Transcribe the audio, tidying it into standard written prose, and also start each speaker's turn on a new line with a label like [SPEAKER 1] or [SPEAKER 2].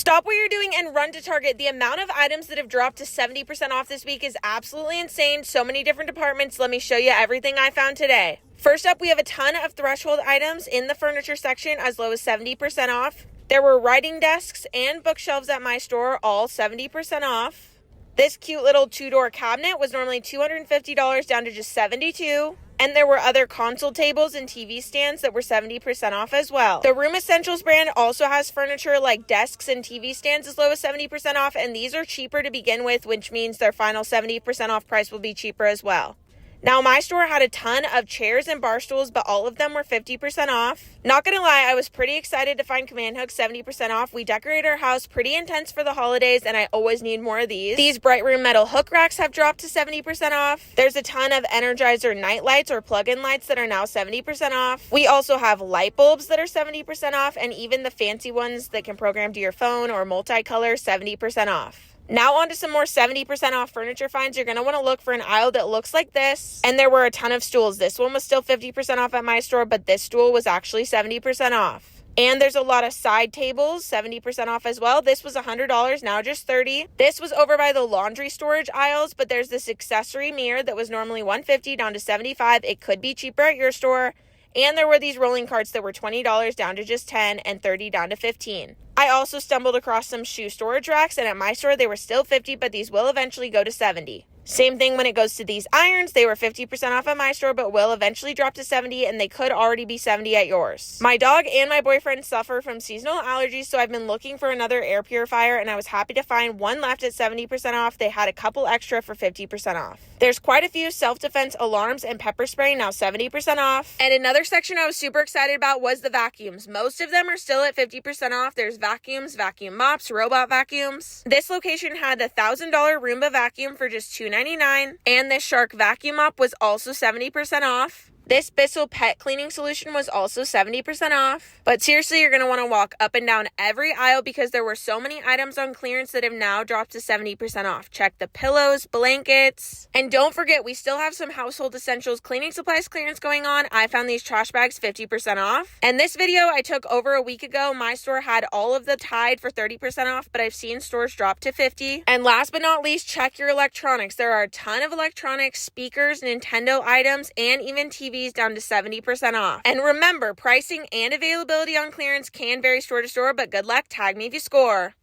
[SPEAKER 1] Stop what you're doing and run to Target. The amount of items that have dropped to 70% off this week is absolutely insane. So many different departments. Let me show you everything I found today. First up, we have a ton of threshold items in the furniture section as low as 70% off. There were writing desks and bookshelves at my store, all 70% off. This cute little 2-door cabinet was normally $250 down to just $72. And there were other console tables and TV stands that were 70% off as well. The Room Essentials brand also has furniture like desks and TV stands as low as 70% off, and these are cheaper to begin with, which means their final 70% off price will be cheaper as well. Now, my store had a ton of chairs and bar stools, but all of them were 50% off. Not gonna lie, I was pretty excited to find Command Hook 70% off. We decorate our house pretty intense for the holidays, and I always need more of these. These Bright Room metal hook racks have dropped to 70% off. There's a ton of Energizer night lights or plug-in lights that are now 70% off. We also have light bulbs that are 70% off, and even the fancy ones that can program to your phone or multicolor, 70% off. Now on to some more 70% off furniture finds. You're going to want to look for an aisle that looks like this. And there were a ton of stools. This one was still 50% off at my store, but this stool was actually 70% off. And there's a lot of side tables, 70% off as well. This was $100, now just $30. This was over by the laundry storage aisles, but there's this accessory mirror that was normally $150 down to $75. It could be cheaper at your store. And there were these rolling carts that were $20 down to just $10 and $30 down to $15. I also stumbled across some shoe storage racks, and at my store they were still $50, but these will eventually go to $70. Same thing when it goes to these irons. They were 50% off at my store, but will eventually drop to $70, and they could already be $70 at yours. My dog and my boyfriend suffer from seasonal allergies, so I've been looking for another air purifier, and I was happy to find one left at 70% off. They had a couple extra for 50% off. There's quite a few self-defense alarms and pepper spray, now 70% off. And another section I was super excited about was the vacuums. Most of them are still at 50% off. There's vacuums, vacuum mops, robot vacuums. This location had a $1,000 Roomba vacuum for just $2.99, and this Shark vacuum mop was also 70% off. This Bissell pet cleaning solution was also 70% off. But seriously, you're going to want to walk up and down every aisle because there were so many items on clearance that have now dropped to 70% off. Check the pillows, blankets, and don't forget, we still have some household essentials cleaning supplies clearance going on. I found these trash bags 50% off. And this video I took over a week ago. My store had all of the Tide for 30% off, but I've seen stores drop to 50%. And last but not least, check your electronics. There are a ton of electronics, speakers, Nintendo items, and even TVs down to 70% off. And remember, pricing and availability on clearance can vary store to store, but good luck. Tag me if you score.